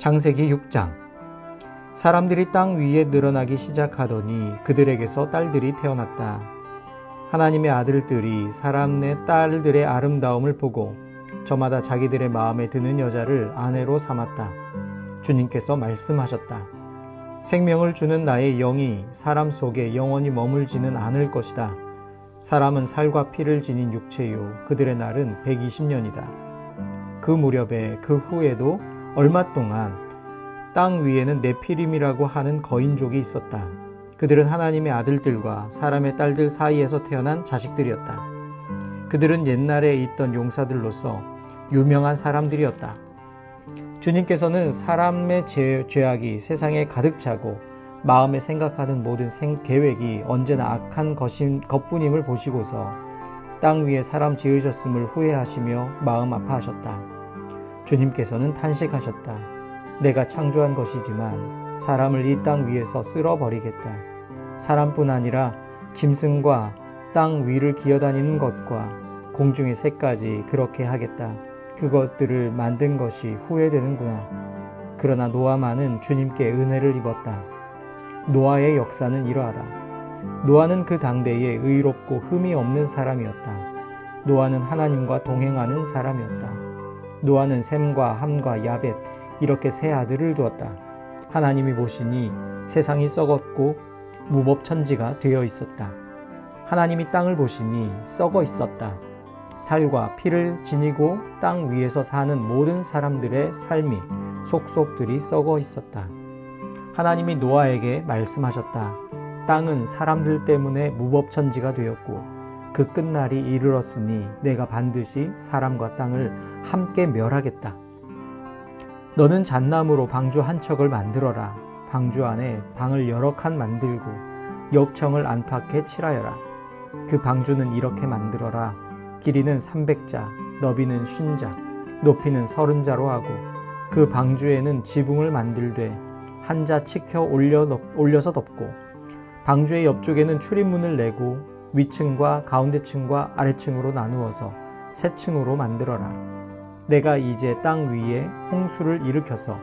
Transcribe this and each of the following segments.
창세기 6장. 사람들이 땅 위에 늘어나기 시작하더니 그들에게서 딸들이 태어났다. 하나님의 아들들이 사람의 딸들의 아름다움을 보고 저마다 자기들의 마음에 드는 여자를 아내로 삼았다. 주님께서 말씀하셨다. 생명을 주는 나의 영이 사람 속에 영원히 머물지는 않을 것이다. 사람은 살과 피를 지닌 육체요, 그들의 날은 120년이다. 그 무렵에 그 후에도 얼마 동안 땅 위에는 네피림이라고 하는 거인족이 있었다. 그들은 하나님의 아들들과 사람의 딸들 사이에서 태어난 자식들이었다. 그들은 옛날에 있던 용사들로서 유명한 사람들이었다. 주님께서는 사람의 죄악이 세상에 가득 차고 마음에 생각하는 모든 계획이 언제나 악한 것뿐임을 보시고서 땅 위에 사람 지으셨음을 후회하시며 마음 아파하셨다. 주님께서는 탄식하셨다. 내가 창조한 것이지만 사람을 이 땅 위에서 쓸어버리겠다. 사람뿐 아니라 짐승과 땅 위를 기어다니는 것과 공중의 새까지 그렇게 하겠다. 그것들을 만든 것이 후회되는구나. 그러나 노아만은 주님께 은혜를 입었다. 노아의 역사는 이러하다. 노아는 그 당대에 의롭고 흠이 없는 사람이었다. 노아는 하나님과 동행하는 사람이었다. 노아는 셈과 함과 야벳 이렇게 세 아들을 두었다. 하나님이 보시니 세상이 썩었고 무법천지가 되어 있었다. 하나님이 땅을 보시니 썩어 있었다. 살과 피를 지니고 땅 위에서 사는 모든 사람들의 삶이 속속들이 썩어 있었다. 하나님이 노아에게 말씀하셨다. 땅은 사람들 때문에 무법천지가 되었고 그 끝날이 이르렀으니 내가 반드시 사람과 땅을 함께 멸하겠다. 너는 잣나무로 방주 한 척을 만들어라. 방주 안에 방을 여러 칸 만들고 역청을 안팎에 칠하여라. 그 방주는 이렇게 만들어라. 길이는 300자, 너비는 50자, 높이는 30자로 하고 그 방주에는 지붕을 만들되 한 자 치켜 올려서 덮고 방주의 옆쪽에는 출입문을 내고 위층과 가운데층과 아래층으로 나누어서 세 층으로 만들어라. 내가 이제 땅 위에 홍수를 일으켜서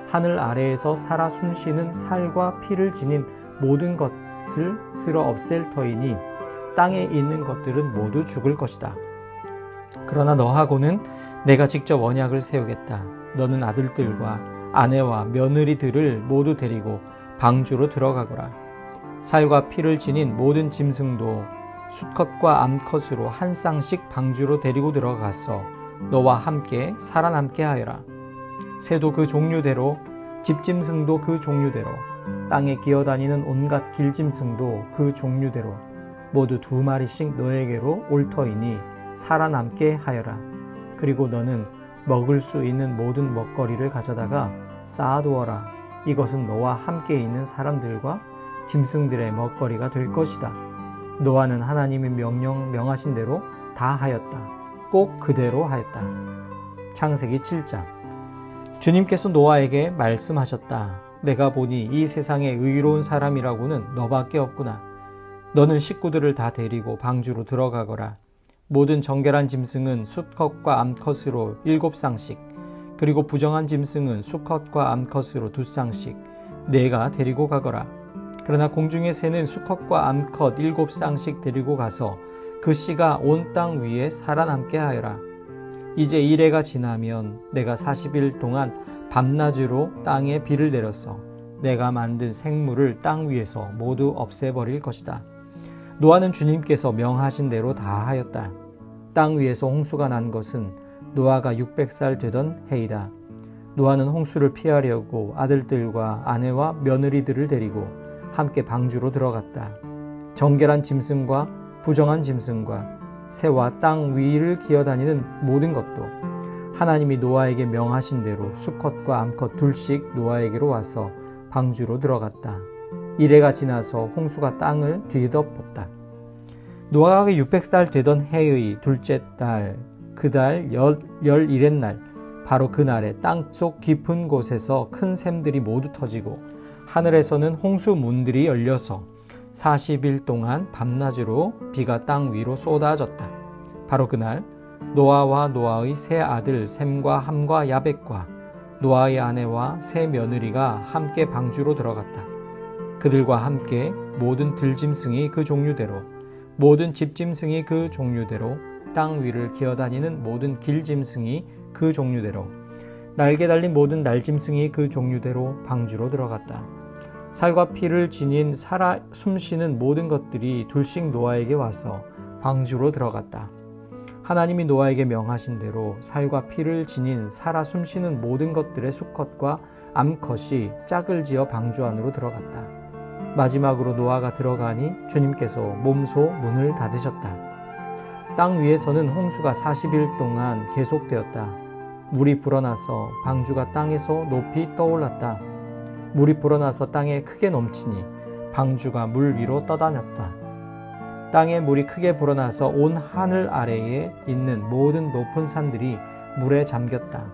하늘 아래에서 살아 숨쉬는 살과 피를 지닌 모든 것을 쓸어 없앨 터이니 땅에 있는 것들은 모두 죽을 것이다. 그러나 너하고는 내가 직접 언약을 세우겠다. 너는 아들들과 아내와 며느리들을 모두 데리고 방주로 들어가거라. 살과 피를 지닌 모든 짐승도 수컷과 암컷으로 한 쌍씩 방주로 데리고 들어가서 너와 함께 살아남게 하여라. 새도 그 종류대로, 집짐승도 그 종류대로, 땅에 기어다니는 온갖 길짐승도 그 종류대로 모두 2마리씩 너에게로 올 터이니 살아남게 하여라. 그리고 너는 먹을 수 있는 모든 먹거리를 가져다가 쌓아두어라. 이것은 너와 함께 있는 사람들과 짐승들의 먹거리가 될 것이다. 노아는 하나님이 명하신 대로 다 하였다. 꼭 그대로 하였다. 창세기 7장. 주님께서 노아에게 말씀하셨다. 내가 보니 이 세상에 의로운 사람이라고는 너밖에 없구나. 너는 식구들을 다 데리고 방주로 들어가거라. 모든 정결한 짐승은 수컷과 암컷으로 7쌍씩, 그리고 부정한 짐승은 수컷과 암컷으로 2쌍씩 내가 데리고 가거라. 그러나 공중의 새는 수컷과 암컷 7쌍씩 데리고 가서 그 씨가 온 땅 위에 살아남게 하여라. 이제 이래가 지나면 내가 40일 동안 밤낮으로 땅에 비를 내려서 내가 만든 생물을 땅 위에서 모두 없애버릴 것이다. 노아는 주님께서 명하신 대로 다 하였다. 땅 위에서 홍수가 난 것은 노아가 600살 되던 해이다. 노아는 홍수를 피하려고 아들들과 아내와 며느리들을 데리고 함께 방주로 들어갔다. 정결한 짐승과 부정한 짐승과 새와 땅 위를 기어다니는 모든 것도 하나님이 노아에게 명하신 대로 수컷과 암컷 2씩 노아에게로 와서 방주로 들어갔다. 이래가 지나서 홍수가 땅을 뒤덮었다. 노아가 600살 되던 해의 둘째 달, 그 달 11의 날, 바로 그날에 땅속 깊은 곳에서 큰 샘들이 모두 터지고 하늘에서는 홍수 문들이 열려서 40일 동안 밤낮으로 비가 땅 위로 쏟아졌다. 바로 그날 노아와 노아의 세 아들 셈과 함과 야벳과 노아의 아내와 세 며느리가 함께 방주로 들어갔다. 그들과 함께 모든 들짐승이 그 종류대로, 모든 집짐승이 그 종류대로, 땅 위를 기어다니는 모든 길짐승이 그 종류대로, 날개 달린 모든 날짐승이 그 종류대로 방주로 들어갔다. 살과 피를 지닌 살아 숨쉬는 모든 것들이 둘씩 노아에게 와서 방주로 들어갔다. 하나님이 노아에게 명하신 대로 살과 피를 지닌 살아 숨쉬는 모든 것들의 수컷과 암컷이 짝을 지어 방주 안으로 들어갔다. 마지막으로 노아가 들어가니 주님께서 몸소 문을 닫으셨다. 땅 위에서는 홍수가 40일 동안 계속되었다. 물이 불어나서 방주가 땅에서 높이 떠올랐다. 물이 불어나서 땅에 크게 넘치니 방주가 물 위로 떠다녔다. 땅에 물이 크게 불어나서 온 하늘 아래에 있는 모든 높은 산들이 물에 잠겼다.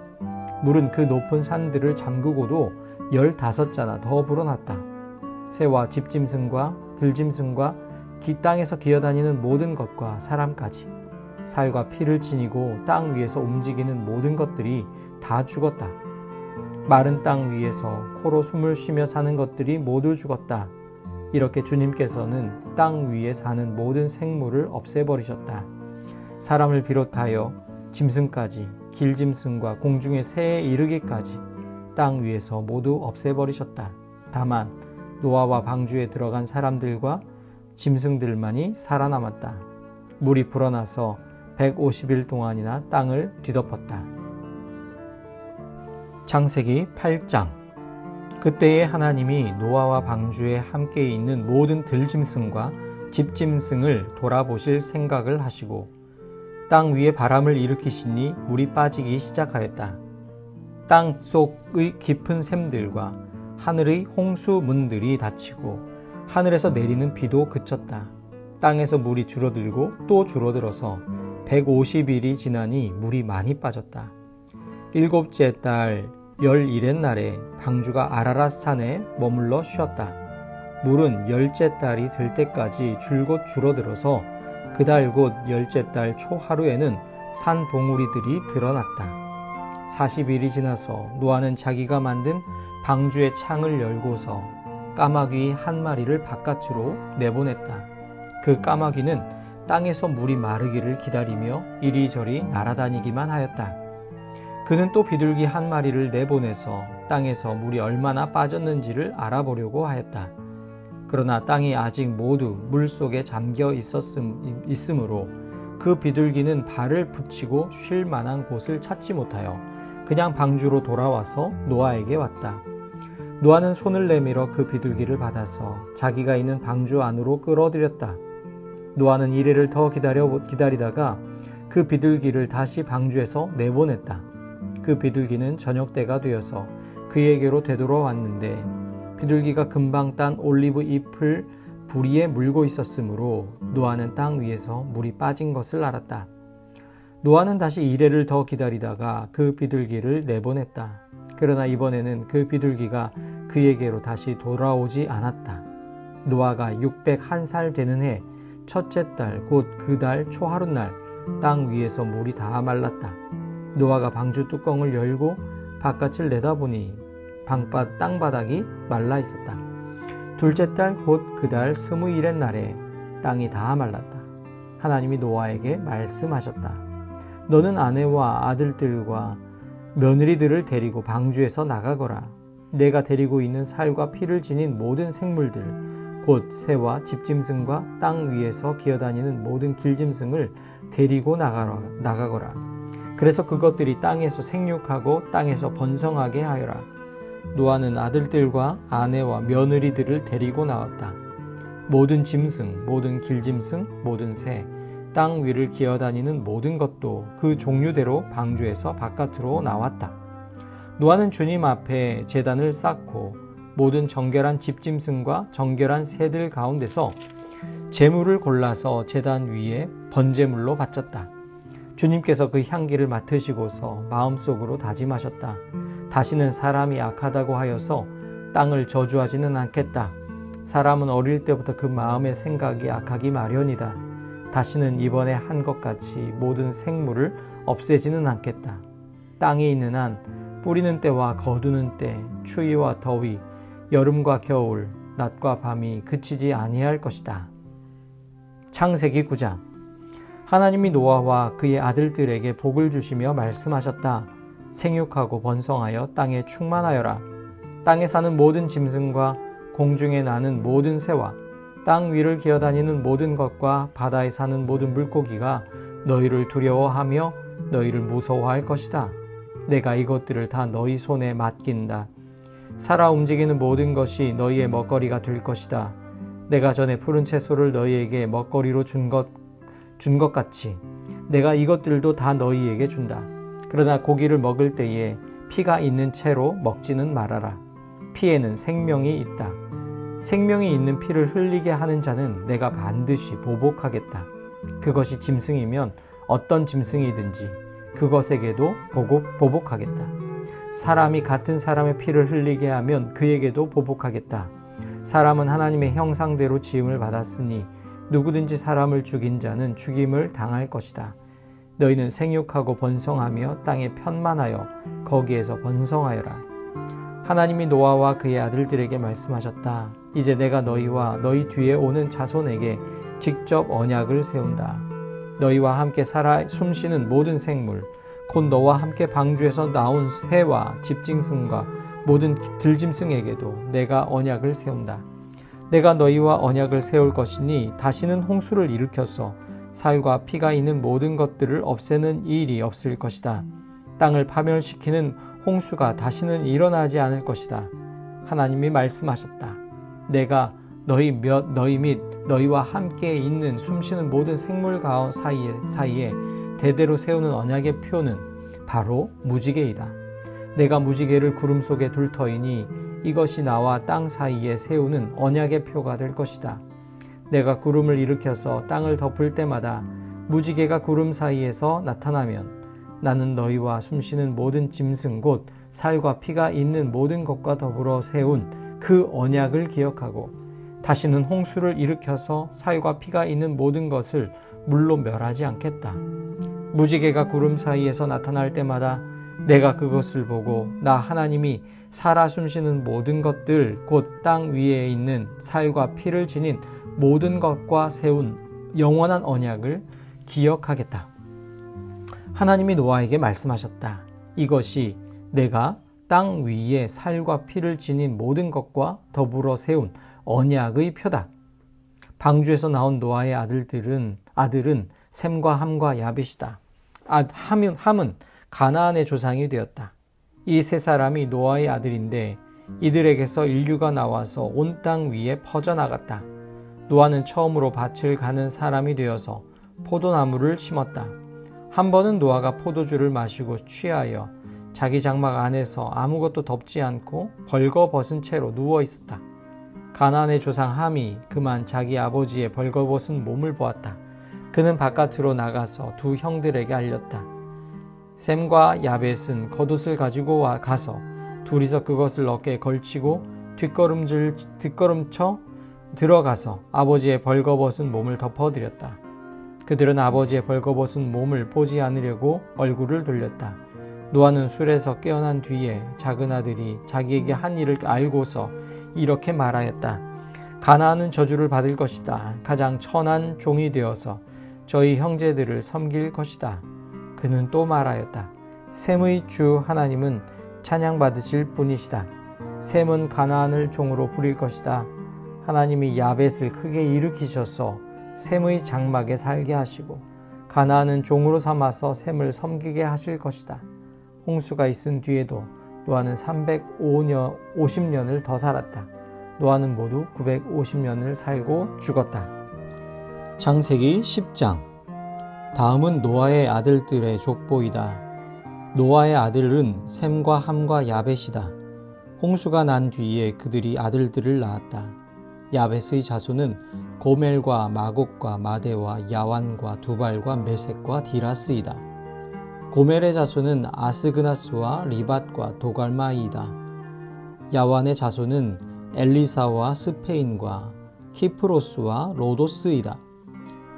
물은 그 높은 산들을 잠그고도 15자나 더 불어났다. 새와 집짐승과 들짐승과 땅에서 기어다니는 모든 것과 사람까지, 살과 피를 지니고 땅 위에서 움직이는 모든 것들이 다 죽었다. 마른 땅 위에서 코로 숨을 쉬며 사는 것들이 모두 죽었다. 이렇게 주님께서는 땅 위에 사는 모든 생물을 없애버리셨다. 사람을 비롯하여 짐승까지, 길짐승과 공중의 새에 이르기까지 땅 위에서 모두 없애버리셨다. 다만 노아와 방주에 들어간 사람들과 짐승들만이 살아남았다. 물이 불어나서 150일 동안이나 땅을 뒤덮었다. 창세기 8장. 그때에 하나님이 노아와 방주에 함께 있는 모든 들짐승과 집짐승을 돌아보실 생각을 하시고 땅 위에 바람을 일으키시니 물이 빠지기 시작하였다. 땅 속의 깊은 샘들과 하늘의 홍수문들이 닫히고 하늘에서 내리는 비도 그쳤다. 땅에서 물이 줄어들고 또 줄어들어서 150일이 지나니 물이 많이 빠졌다. 7째 달 11의 날에 방주가 아라랏 산에 머물러 쉬었다. 물은 10째 달이 될 때까지 줄곧 줄어들어서 그달 곧 10째 달 초하루에는 산 봉우리들이 드러났다. 40일이 지나서 노아는 자기가 만든 방주의 창을 열고서 까마귀 한 마리를 바깥으로 내보냈다. 그 까마귀는 땅에서 물이 마르기를 기다리며 이리저리 날아다니기만 하였다. 그는 또 비둘기 한 마리를 내보내서 땅에서 물이 얼마나 빠졌는지를 알아보려고 하였다. 그러나 땅이 아직 모두 물 속에 잠겨 있으므로 그 비둘기는 발을 붙이고 쉴 만한 곳을 찾지 못하여 그냥 방주로 돌아와서 노아에게 왔다. 노아는 손을 내밀어 그 비둘기를 받아서 자기가 있는 방주 안으로 끌어들였다. 노아는 이래를 더 기다리다가 그 비둘기를 다시 방주에서 내보냈다. 그 비둘기는 저녁 때가 되어서 그에게로 되돌아왔는데 비둘기가 금방 딴 올리브 잎을 부리에 물고 있었으므로 노아는 땅 위에서 물이 빠진 것을 알았다. 노아는 다시 이래를 더 기다리다가 그 비둘기를 내보냈다. 그러나 이번에는 그 비둘기가 그에게로 다시 돌아오지 않았다. 노아가 601살 되는 해 첫째 달 곧 그 달 초하룻날 땅 위에서 물이 다 말랐다. 노아가 방주 뚜껑을 열고 바깥을 내다보니 땅바닥이 말라 있었다. 둘째 달 곧 그 달 20일의 날에 땅이 다 말랐다. 하나님이 노아에게 말씀하셨다. 너는 아내와 아들들과 며느리들을 데리고 방주에서 나가거라. 내가 데리고 있는 살과 피를 지닌 모든 생물들 곧 새와 집짐승과 땅 위에서 기어다니는 모든 길짐승을 데리고 나가거라. 그래서 그것들이 땅에서 생육하고 땅에서 번성하게 하여라. 노아는 아들들과 아내와 며느리들을 데리고 나왔다. 모든 짐승, 모든 길짐승, 모든 새, 땅 위를 기어다니는 모든 것도 그 종류대로 방주에서 바깥으로 나왔다. 노아는 주님 앞에 제단을 쌓고 모든 정결한 집짐승과 정결한 새들 가운데서 제물을 골라서 제단 위에 번제물로 바쳤다. 주님께서 그 향기를 맡으시고서 마음속으로 다짐하셨다. 다시는 사람이 악하다고 하여서 땅을 저주하지는 않겠다. 사람은 어릴 때부터 그 마음의 생각이 악하기 마련이다. 다시는 이번에 한 것 같이 모든 생물을 없애지는 않겠다. 땅에 있는 한 뿌리는 때와 거두는 때, 추위와 더위, 여름과 겨울, 낮과 밤이 그치지 아니할 것이다. 창세기 9장. 하나님이 노아와 그의 아들들에게 복을 주시며 말씀하셨다. 생육하고 번성하여 땅에 충만하여라. 땅에 사는 모든 짐승과 공중에 나는 모든 새와 땅 위를 기어다니는 모든 것과 바다에 사는 모든 물고기가 너희를 두려워하며 너희를 무서워할 것이다. 내가 이것들을 다 너희 손에 맡긴다. 살아 움직이는 모든 것이 너희의 먹거리가 될 것이다. 내가 전에 푸른 채소를 너희에게 먹거리로 준 것 같이 내가 이것들도 다 너희에게 준다. 그러나 고기를 먹을 때에 피가 있는 채로 먹지는 말아라. 피에는 생명이 있다. 생명이 있는 피를 흘리게 하는 자는 내가 반드시 보복하겠다. 그것이 짐승이면 어떤 짐승이든지 그것에게도 보복하겠다. 사람이 같은 사람의 피를 흘리게 하면 그에게도 보복하겠다. 사람은 하나님의 형상대로 지음을 받았으니 누구든지 사람을 죽인 자는 죽임을 당할 것이다. 너희는 생육하고 번성하며 땅에 편만하여 거기에서 번성하여라. 하나님이 노아와 그의 아들들에게 말씀하셨다. 이제 내가 너희와 너희 뒤에 오는 자손에게 직접 언약을 세운다. 너희와 함께 살아 숨쉬는 모든 생물, 곧 너와 함께 방주에서 나온 새와 집짐승과 모든 들짐승에게도 내가 언약을 세운다. 내가 너희와 언약을 세울 것이니 다시는 홍수를 일으켜서 살과 피가 있는 모든 것들을 없애는 일이 없을 것이다. 땅을 파멸시키는 홍수가 다시는 일어나지 않을 것이다. 하나님이 말씀하셨다. 내가 너희 및 너희와 함께 있는 숨쉬는 모든 생물 사이에 대대로 세우는 언약의 표는 바로 무지개이다. 내가 무지개를 구름 속에 둘 터이니 이것이 나와 땅 사이에 세우는 언약의 표가 될 것이다. 내가 구름을 일으켜서 땅을 덮을 때마다 무지개가 구름 사이에서 나타나면 나는 너희와 숨쉬는 모든 짐승 곧 살과 피가 있는 모든 것과 더불어 세운 그 언약을 기억하고 다시는 홍수를 일으켜서 살과 피가 있는 모든 것을 물로 멸하지 않겠다. 무지개가 구름 사이에서 나타날 때마다 내가 그것을 보고 나 하나님이 살아 숨쉬는 모든 것들 곧 땅 위에 있는 살과 피를 지닌 모든 것과 세운 영원한 언약을 기억하겠다. 하나님이 노아에게 말씀하셨다. 이것이 내가 땅 위에 살과 피를 지닌 모든 것과 더불어 세운 언약의 표다. 방주에서 나온 노아의 아들은 셈과 함과 야벳이다. 함은 가나안의 조상이 되었다. 이 세 사람이 노아의 아들인데 이들에게서 인류가 나와서 온 땅 위에 퍼져나갔다. 노아는 처음으로 밭을 가는 사람이 되어서 포도나무를 심었다. 한 번은 노아가 포도주를 마시고 취하여 자기 장막 안에서 아무것도 덮지 않고 벌거벗은 채로 누워 있었다. 가나안의 조상 함이 그만 자기 아버지의 벌거벗은 몸을 보았다. 그는 바깥으로 나가서 두 형들에게 알렸다. 셈과 야벳은 겉옷을 가지고 가서 둘이서 그것을 어깨에 걸치고 뒷걸음쳐 들어가서 아버지의 벌거벗은 몸을 덮어드렸다. 그들은 아버지의 벌거벗은 몸을 보지 않으려고 얼굴을 돌렸다. 노아는 술에서 깨어난 뒤에 작은 아들이 자기에게 한 일을 알고서 이렇게 말하였다. 가나안은 저주를 받을 것이다. 가장 천한 종이 되어서 저희 형제들을 섬길 것이다. 그는 또 말하였다. 셈의 주 하나님은 찬양받으실 분이시다. 셈은 가나안을 종으로 부릴 것이다. 하나님이 야벳을 크게 일으키셔서 셈의 장막에 살게 하시고 가나안은 종으로 삼아서 셈을 섬기게 하실 것이다. 홍수가 있은 뒤에도 노아는 350년을 더 살았다. 노아는 모두 950년을 살고 죽었다. 창세기 10장. 다음은 노아의 아들들의 족보이다. 노아의 아들은 셈과 함과 야벳이다. 홍수가 난 뒤에 그들이 아들들을 낳았다. 야벳의 자손은 고멜과 마곡과 마대와 야완과 두발과 메섹과 디라스이다. 고멜의 자손은 아스그나스와 리밧과 도갈마이다. 야완의 자손은 엘리사와 스페인과 키프로스와 로도스이다.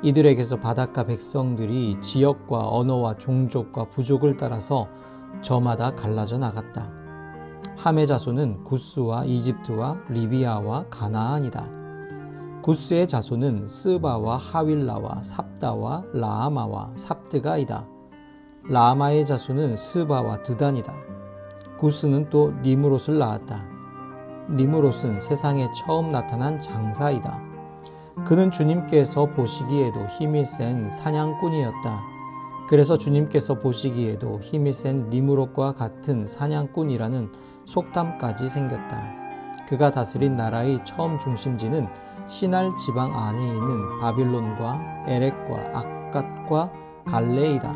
이들에게서 바닷가 백성들이 지역과 언어와 종족과 부족을 따라서 저마다 갈라져 나갔다. 함의 자손은 구스와 이집트와 리비아와 가나안이다. 구스의 자손은 스바와 하윌라와 삽다와 라아마와 삽드가이다. 라아마의 자손은 스바와 드단이다. 구스는 또 니므롯을 낳았다. 니므롯은 세상에 처음 나타난 장사이다. 그는 주님께서 보시기에도 힘이 센 사냥꾼이었다. 그래서 주님께서 보시기에도 힘이 센 니므롯과 같은 사냥꾼이라는 속담까지 생겼다. 그가 다스린 나라의 처음 중심지는 시날 지방 안에 있는 바빌론과 에렉과 악갓과 갈레이다.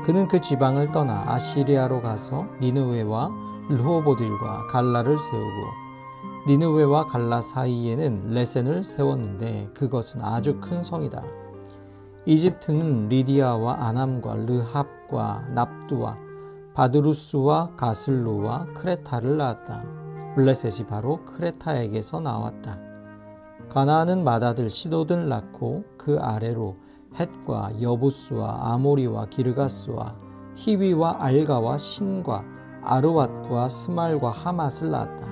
그는 그 지방을 떠나 아시리아로 가서 니느웨와 르호보딜과 갈라를 세우고 니느웨와 갈라 사이에는 레센을 세웠는데 그것은 아주 큰 성이다. 이집트는 리디아와 아남과 르합과 납두와 바드루스와 가슬루와 크레타를 낳았다. 블레셋이 바로 크레타에게서 나왔다. 가나안은 맏아들 시돈을 낳고 그 아래로 헷과 여부스와 아모리와 기르가스와 히위와 알가와 신과 아르왓과 스말과 하맛을 낳았다.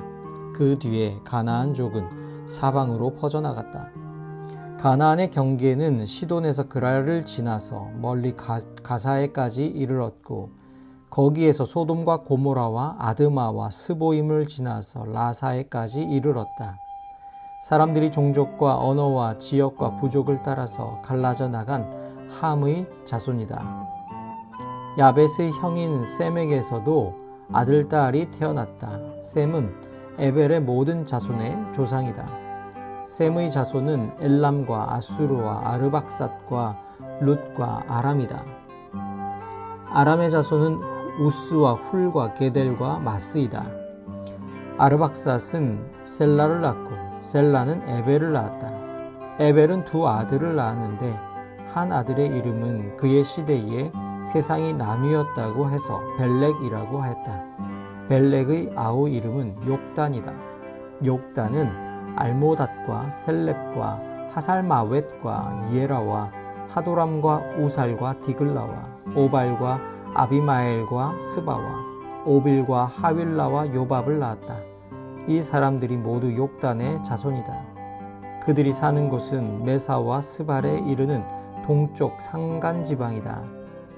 그 뒤에 가나안족은 사방으로 퍼져나갔다. 가나안의 경계는 시돈에서 그랄을 지나서 멀리 가사에까지 이르렀고 거기에서 소돔과 고모라와 아드마와 스보임을 지나서 라사에까지 이르렀다. 사람들이 종족과 언어와 지역과 부족을 따라서 갈라져 나간 함의 자손이다. 야벳의 형인 셈에게서도 아들, 딸이 태어났다. 셈은 에벨의 모든 자손의 조상이다. 셈의 자손은 엘람과 아수르와 아르박삿과 룻과 아람이다. 아람의 자손은 우스와 훌과 게델과 마스이다. 아르박삿은 셀라를 낳고 셀라는 에벨을 낳았다. 에벨은 두 아들을 낳았는데 한 아들의 이름은 그의 시대에 세상이 나뉘었다고 해서 벨렉이라고 했다. 벨렉의 아우 이름은 욕단이다. 욕단은 알모닷과 셀렙과 하살마웻과 예라와 하도람과 우살과 디글라와 오발과 아비마엘과 스바와 오빌과 하윌라와 요밥을 낳았다. 이 사람들이 모두 욕단의 자손이다. 그들이 사는 곳은 메사와 스발에 이르는 동쪽 산간지방이다.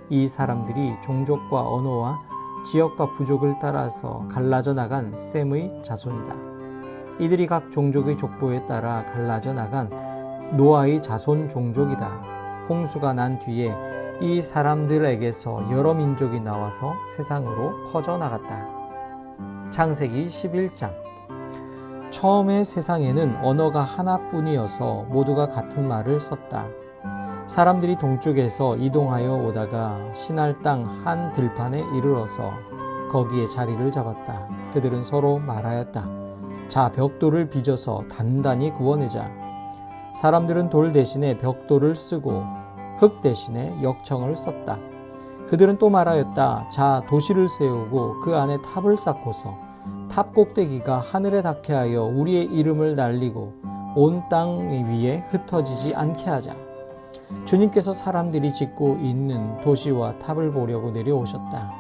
이 사람들이 종족과 언어와 지역과 부족을 따라서 갈라져 나간 셈의 자손이다. 이들이 각 종족의 족보에 따라 갈라져 나간 노아의 자손 종족이다. 홍수가 난 뒤에 이 사람들에게서 여러 민족이 나와서 세상으로 퍼져나갔다. 창세기 11장. 처음에 세상에는 언어가 하나뿐이어서 모두가 같은 말을 썼다. 사람들이 동쪽에서 이동하여 오다가 시날 땅 한 들판에 이르러서 거기에 자리를 잡았다. 그들은 서로 말하였다. 자, 벽돌을 빚어서 단단히 구워내자. 사람들은 돌 대신에 벽돌을 쓰고 흙 대신에 역청을 썼다. 그들은 또 말하였다. 자, 도시를 세우고 그 안에 탑을 쌓고서 탑 꼭대기가 하늘에 닿게 하여 우리의 이름을 날리고 온 땅 위에 흩어지지 않게 하자. 주님께서 사람들이 짓고 있는 도시와 탑을 보려고 내려오셨다.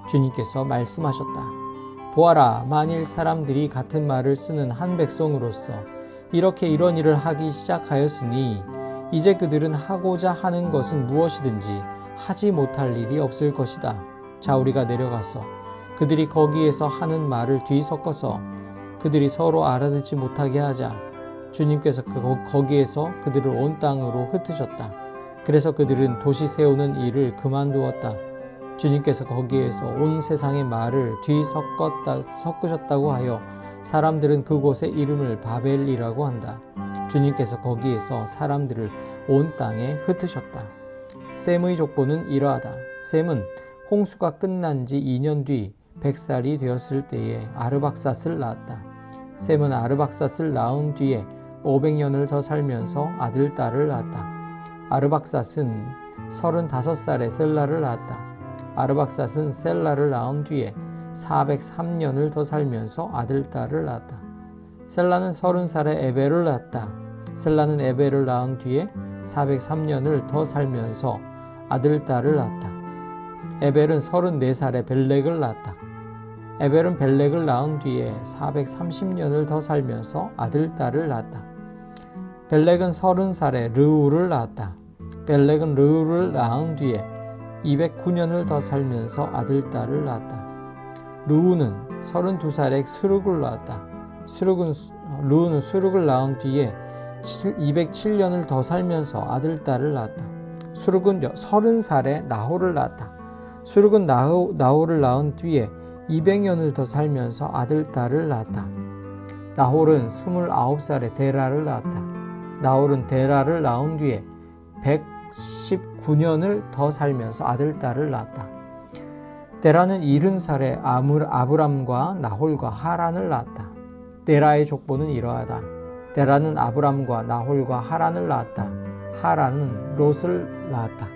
주님께서 말씀하셨다. 보아라, 만일 사람들이 같은 말을 쓰는 한 백성으로서 이렇게 이런 일을 하기 시작하였으니 이제 그들은 하고자 하는 것은 무엇이든지 하지 못할 일이 없을 것이다. 자, 우리가 내려가서 그들이 거기에서 하는 말을 뒤섞어서 그들이 서로 알아듣지 못하게 하자. 주님께서 거기에서 그들을 온 땅으로 흩으셨다. 그래서 그들은 도시 세우는 일을 그만두었다. 주님께서 거기에서 온 세상의 말을 뒤섞으셨다고 하여 사람들은 그곳의 이름을 바벨이라고 한다. 주님께서 거기에서 사람들을 온 땅에 흩으셨다. 셈의 족보는 이러하다. 셈은 홍수가 끝난 지 2년 뒤 100살이 되었을 때에 아르박삿을 낳았다. 셈은 아르박삿을 낳은 뒤에 500년을 더 살면서 아들, 딸을 낳았다. 아르박삿은 35살에 셀라를 낳았다. 아르박삿은 셀라를 낳은 뒤에 403년을 더 살면서 아들, 딸을 낳았다. 셀라는 30살에 에벨을 낳았다. 셀라는 에벨을 낳은 뒤에 403년을 더 살면서 아들, 딸을 낳았다. 에벨은 34살에 벨렉을 낳았다. 에벨은 벨렉을 낳은 뒤에 430년을 더 살면서 아들, 딸을 낳았다. 벨렉은 30살에 르우를 낳았다. 벨렉은 르우를 낳은 뒤에 209년을 더 살면서 아들, 딸을 낳았다. 르우는 32살에 수룩을 낳았다. 르우는 수룩을 낳은 뒤에 207년을 더 살면서 아들, 딸을 낳았다. 수룩은 30살에 나홀을 낳았다. 수룩은 나홀을 낳은 뒤에 200년을 더 살면서 아들, 딸을 낳았다. 나홀은 29살에 데라를 낳았다. 나홀은 데라를 낳은 뒤에 119년을 더 살면서 아들, 딸을 낳았다. 데라는 70살에 아브람과 나홀과 하란을 낳았다. 데라의 족보는 이러하다. 데라는 아브람과 나홀과 하란을 낳았다. 하란은 롯을 낳았다.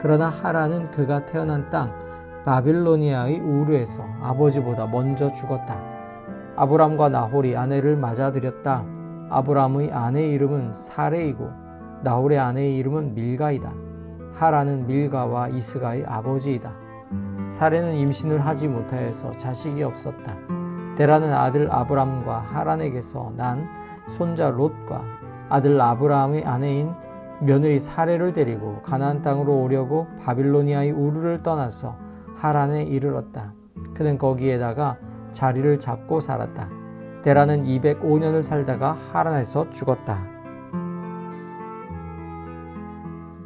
그러나 하란은 그가 태어난 땅 바빌로니아의 우르에서 아버지보다 먼저 죽었다. 아브람과 나홀이 아내를 맞아들였다. 아브람의 아내의 이름은 사레이고 나홀의 아내의 이름은 밀가이다. 하란은 밀가와 이스가의 아버지이다. 사레는 임신을 하지 못하여서 자식이 없었다. 데라는 아들 아브람과 하란에게서 난 손자 롯과 아들 아브람의 아내인 며느리 사레를 데리고 가나안 땅으로 오려고 바빌로니아의 우르를 떠나서 하란에 이르렀다. 그는 거기에다가 자리를 잡고 살았다. 데라는 205년을 살다가 하란에서 죽었다.